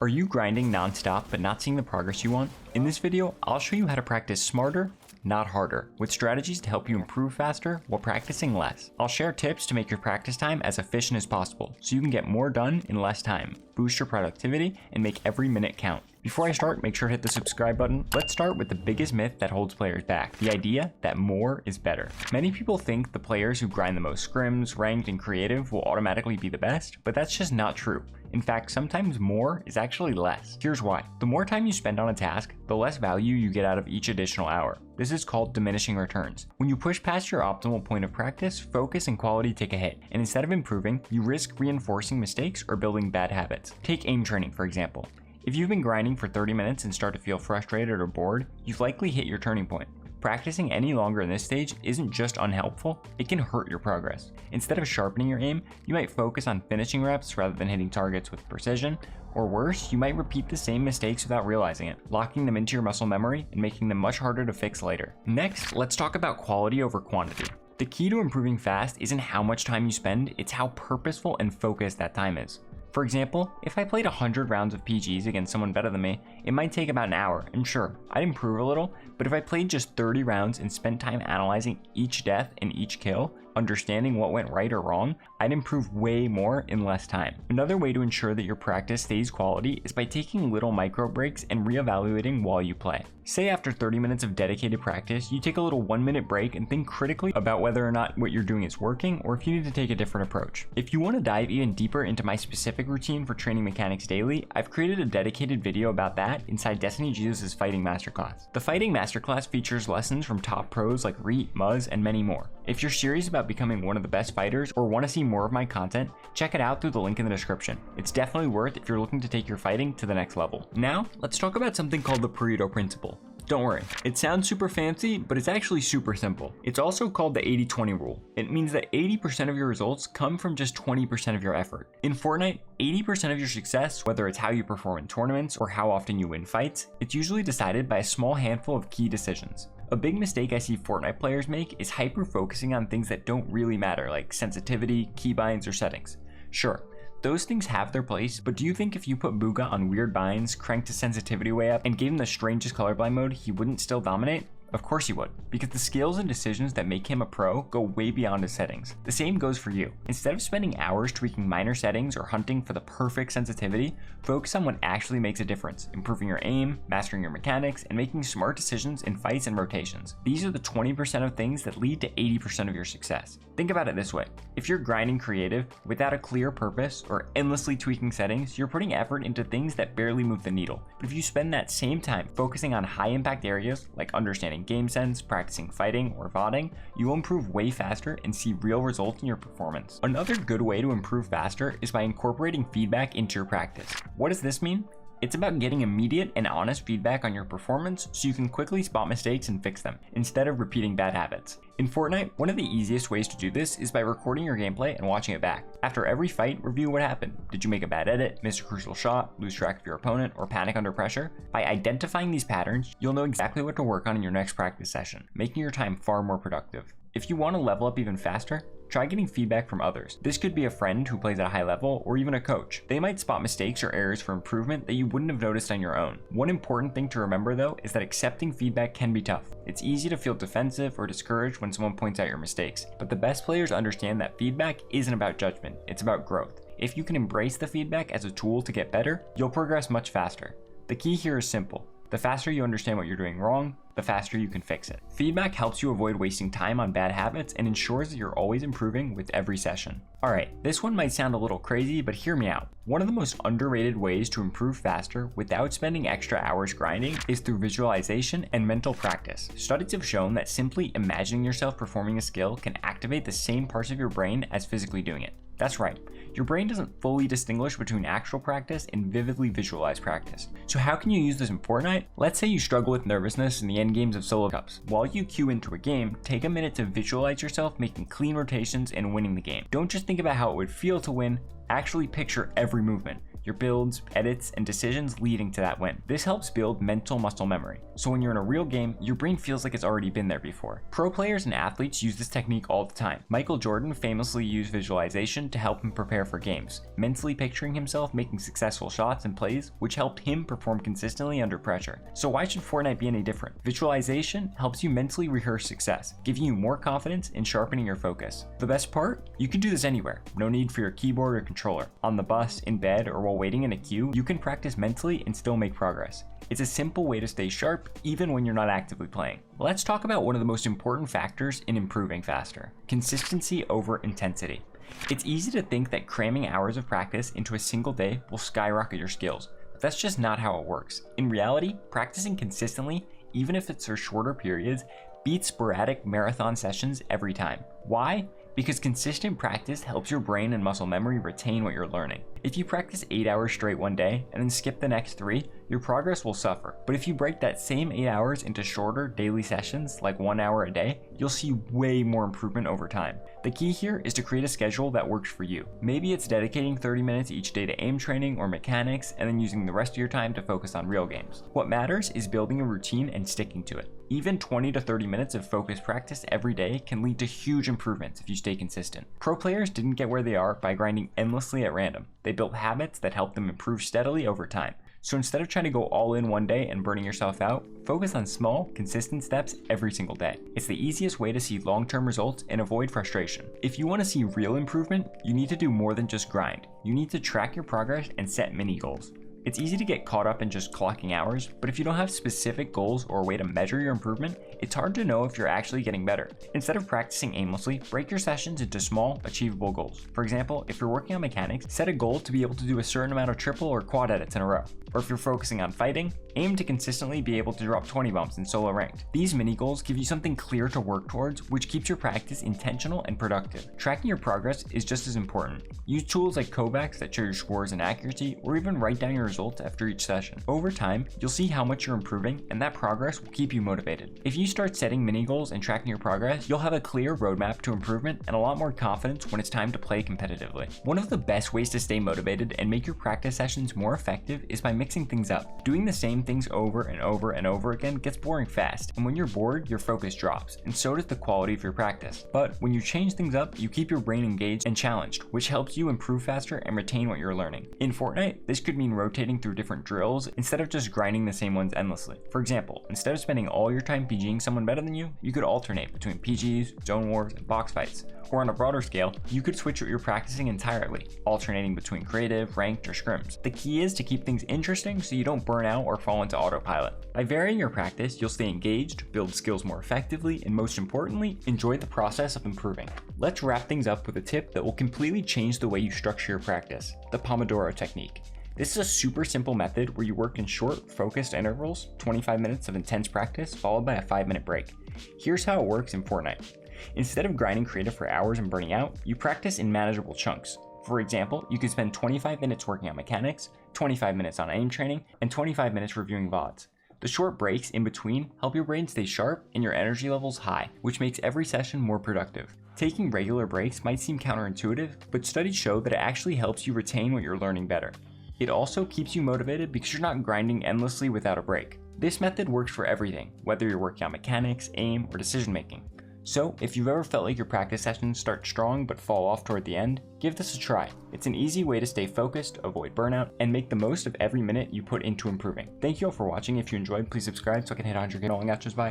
Are you grinding non-stop but not seeing the progress you want? In this video, I'll show you how to practice smarter, not harder, with strategies to help you improve faster while practicing less. I'll share tips to make your practice time as efficient as possible so you can get more done in less time, boost your productivity, and make every minute count. Before I start, make sure to hit the subscribe button. Let's start with the biggest myth that holds players back, the idea that more is better. Many people think the players who grind the most scrims, ranked, and creative will automatically be the best, but that's just not true. In fact, sometimes more is actually less. Here's why. The more time you spend on a task, the less value you get out of each additional hour. This is called diminishing returns. When you push past your optimal point of practice, focus and quality take a hit, and instead of improving, you risk reinforcing mistakes or building bad habits. Take aim training, for example. If you've been grinding for 30 minutes and start to feel frustrated or bored, you've likely hit your turning point. Practicing any longer in this stage isn't just unhelpful, it can hurt your progress. Instead of sharpening your aim, you might focus on finishing reps rather than hitting targets with precision, or worse, you might repeat the same mistakes without realizing it, locking them into your muscle memory and making them much harder to fix later. Next, let's talk about quality over quantity. The key to improving fast isn't how much time you spend, it's how purposeful and focused that time is. For example, if I played 100 rounds of PGs against someone better than me, it might take about an hour, and sure, I'd improve a little, but if I played just 30 rounds and spent time analyzing each death and each kill, understanding what went right or wrong, I'd improve way more in less time. Another way to ensure that your practice stays quality is by taking little micro breaks and reevaluating while you play. Say after 30 minutes of dedicated practice, you take a little 1-minute break and think critically about whether or not what you're doing is working or if you need to take a different approach. If you want to dive even deeper into my specific routine for training mechanics daily, I've created a dedicated video about that inside Destiny Jesus' Fighting Masterclass. The Fighting Masterclass features lessons from top pros like Reet, Muzz, and many more. If you're serious about becoming one of the best fighters or want to see more of my content, check it out through the link in the description. It's definitely worth it if you're looking to take your fighting to the next level. Now, let's talk about something called the Pareto Principle. Don't worry, it sounds super fancy, but it's actually super simple. It's also called the 80-20 rule. It means that 80% of your results come from just 20% of your effort. In Fortnite, 80% of your success, whether it's how you perform in tournaments or how often you win fights, it's usually decided by a small handful of key decisions. A big mistake I see Fortnite players make is hyper-focusing on things that don't really matter, like sensitivity, keybinds, or settings. Sure, those things have their place, but do you think if you put Booga on weird binds, cranked his sensitivity way up, and gave him the strangest colorblind mode, he wouldn't still dominate? Of course he would, because the skills and decisions that make him a pro go way beyond his settings. The same goes for you. Instead of spending hours tweaking minor settings or hunting for the perfect sensitivity, focus on what actually makes a difference, improving your aim, mastering your mechanics, and making smart decisions in fights and rotations. These are the 20% of things that lead to 80% of your success. Think about it this way. If you're grinding creative without a clear purpose or endlessly tweaking settings, you're putting effort into things that barely move the needle. But if you spend that same time focusing on high impact areas like understanding game sense, practicing fighting, or VODing, you will improve way faster and see real results in your performance. Another good way to improve faster is by incorporating feedback into your practice. What does this mean? It's about getting immediate and honest feedback on your performance so you can quickly spot mistakes and fix them, instead of repeating bad habits. In Fortnite, one of the easiest ways to do this is by recording your gameplay and watching it back. After every fight, review what happened. Did you make a bad edit, miss a crucial shot, lose track of your opponent, or panic under pressure? By identifying these patterns, you'll know exactly what to work on in your next practice session, making your time far more productive. If you want to level up even faster, try getting feedback from others. This could be a friend who plays at a high level or even a coach. They might spot mistakes or errors for improvement that you wouldn't have noticed on your own. One important thing to remember though is that accepting feedback can be tough. It's easy to feel defensive or discouraged when someone points out your mistakes, but the best players understand that feedback isn't about judgment, it's about growth. If you can embrace the feedback as a tool to get better, you'll progress much faster. The key here is simple. The faster you understand what you're doing wrong, the faster you can fix it. Feedback helps you avoid wasting time on bad habits and ensures that you're always improving with every session. Alright, this one might sound a little crazy, but hear me out. One of the most underrated ways to improve faster without spending extra hours grinding is through visualization and mental practice. Studies have shown that simply imagining yourself performing a skill can activate the same parts of your brain as physically doing it. That's right, your brain doesn't fully distinguish between actual practice and vividly visualized practice. So how can you use this in Fortnite? Let's say you struggle with nervousness in the end games of solo cups. While you queue into a game, take a minute to visualize yourself making clean rotations and winning the game. Don't just think about how it would feel to win, actually picture every movement. your builds, edits, and decisions leading to that win. This helps build mental muscle memory, so when you're in a real game, your brain feels like it's already been there before. Pro players and athletes use this technique all the time. Michael Jordan famously used visualization to help him prepare for games, mentally picturing himself making successful shots and plays, which helped him perform consistently under pressure. So why should Fortnite be any different? Visualization helps you mentally rehearse success, giving you more confidence and sharpening your focus. The best part? You can do this anywhere. No need for your keyboard or controller. On the bus, in bed, or while waiting in a queue, you can practice mentally and still make progress. It's a simple way to stay sharp even when you're not actively playing. Let's talk about one of the most important factors in improving faster: consistency over intensity. It's easy to think that cramming hours of practice into a single day will skyrocket your skills, but that's just not how it works. In reality, practicing consistently, even if it's for shorter periods, beats sporadic marathon sessions every time. Why? Because consistent practice helps your brain and muscle memory retain what you're learning. If you practice 8 hours straight one day and then skip the next 3, your progress will suffer. But if you break that same 8 hours into shorter daily sessions, like 1 hour a day, you'll see way more improvement over time. The key here is to create a schedule that works for you. Maybe it's dedicating 30 minutes each day to aim training or mechanics, and then using the rest of your time to focus on real games. What matters is building a routine and sticking to it. Even 20 to 30 minutes of focused practice every day can lead to huge improvements if you stay consistent. Pro players didn't get where they are by grinding endlessly at random. They built habits that helped them improve steadily over time. So instead of trying to go all in one day and burning yourself out, focus on small, consistent steps every single day. It's the easiest way to see long-term results and avoid frustration. If you want to see real improvement, you need to do more than just grind. You need to track your progress and set mini goals. It's easy to get caught up in just clocking hours, but if you don't have specific goals or a way to measure your improvement, it's hard to know if you're actually getting better. Instead of practicing aimlessly, break your sessions into small, achievable goals. For example, if you're working on mechanics, set a goal to be able to do a certain amount of triple or quad edits in a row. Or if you're focusing on fighting, aim to consistently be able to drop 20 bumps in solo ranked. These mini goals give you something clear to work towards, which keeps your practice intentional and productive. Tracking your progress is just as important. Use tools like Kovacs that show your scores and accuracy, or even write down your results after each session. Over time, you'll see how much you're improving, and that progress will keep you motivated. If you start setting mini goals and tracking your progress, you'll have a clear roadmap to improvement and a lot more confidence when it's time to play competitively. One of the best ways to stay motivated and make your practice sessions more effective is by mixing things up. Doing the same things over and over and over again gets boring fast, and when you're bored, your focus drops, and so does the quality of your practice. But when you change things up, you keep your brain engaged and challenged, which helps you improve faster and retain what you're learning. In Fortnite, this could mean rotating through different drills instead of just grinding the same ones endlessly. For example, instead of spending all your time PGing someone better than you could alternate between PGs, zone wars, and box fights. Or on a broader scale, you could switch what you're practicing entirely, alternating between creative, ranked, or scrims. The key is to keep things interesting so you don't burn out or fall into autopilot. By varying your practice, you'll stay engaged, build skills more effectively, and most importantly, enjoy the process of improving. Let's wrap things up with a tip that will completely change the way you structure your practice: the Pomodoro technique. This is a super simple method where you work in short, focused intervals, 25 minutes of intense practice followed by a 5-minute break. Here's how it works in Fortnite. Instead of grinding creative for hours and burning out, you practice in manageable chunks. For example, you can spend 25 minutes working on mechanics, 25 minutes on aim training, and 25 minutes reviewing VODs. The short breaks in between help your brain stay sharp and your energy levels high, which makes every session more productive. Taking regular breaks might seem counterintuitive, but studies show that it actually helps you retain what you're learning better. It also keeps you motivated because you're not grinding endlessly without a break. This method works for everything, whether you're working on mechanics, aim, or decision making. So, if you've ever felt like your practice sessions start strong but fall off toward the end, give this a try. It's an easy way to stay focused, avoid burnout, and make the most of every minute you put into improving. Thank you all for watching. If you enjoyed, please subscribe so I can hit 100K. Bye.